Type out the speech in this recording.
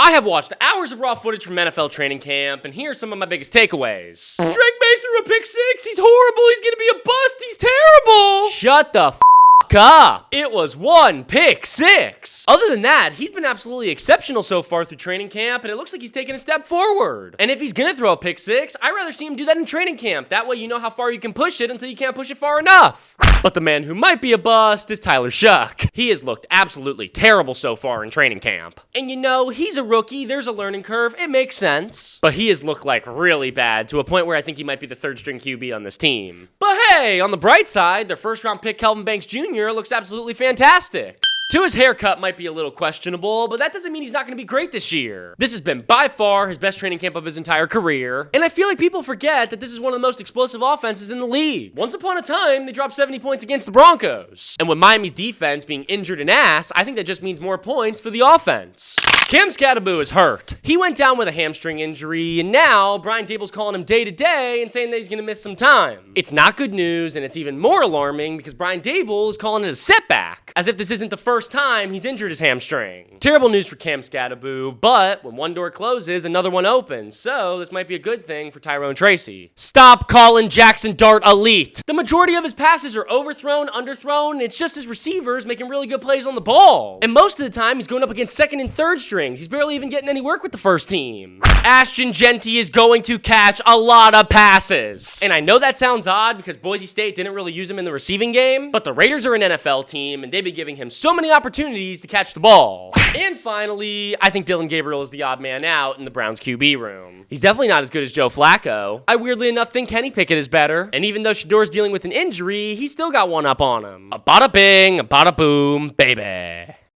I have watched hours of raw footage from NFL training camp, and here's some of my biggest takeaways. Drake May threw a pick six. He's horrible. He's gonna be a bust. He's terrible. Shut the up. It was one pick six. Other than that, he's been absolutely exceptional so far through training camp, and it looks like he's taken a step forward. And if he's gonna throw a pick six, I'd rather see him do that in training camp. That way you know how far you can push it until you can't push it far enough. But the man who might be a bust is Tyler Shough. He has looked absolutely terrible so far in training camp. And you know, he's a rookie, there's a learning curve, it makes sense. But he has looked like really bad, to a point where I think he might be the third string QB on this team. But hey, on the bright side, their first round pick Kelvin Banks Jr. looks absolutely fantastic. Tua's haircut might be a little questionable, but that doesn't mean he's not going to be great this year. This has been by far his best training camp of his entire career, and I feel like people forget that this is one of the most explosive offenses in the league. Once upon a time, they dropped 70 points against the Broncos. And with Miami's defense being injured and ass, I think that just means more points for the offense. Cam Skattebo is hurt. He went down with a hamstring injury, and now Brian Daboll's calling him day-to-day and saying that he's going to miss some time. It's not good news, and it's even more alarming because Brian Daboll is calling it a setback, as if this isn't the first time he's injured his hamstring. Terrible news for Cam Skattebo, but when one door closes, another one opens, so this might be a good thing for Tyrone Tracy. Stop calling Jackson Dart elite. The majority of his passes are overthrown, underthrown, and it's just his receivers making really good plays on the ball. And most of the time, he's going up against second and third strings. He's barely even getting any work with the first team. Ashton Jeanty is going to catch a lot of passes. And I know that sounds odd because Boise State didn't really use him in the receiving game, but the Raiders are an NFL team, and they've been giving him so many opportunities to catch the ball. And finally, I think Dillon Gabriel is the odd man out in the Browns QB room. He's definitely not as good as Joe Flacco. I weirdly enough think Kenny Pickett is better, and even though Shador's dealing with an injury, he's still got one up on him. A bada bing, a bada boom, baby.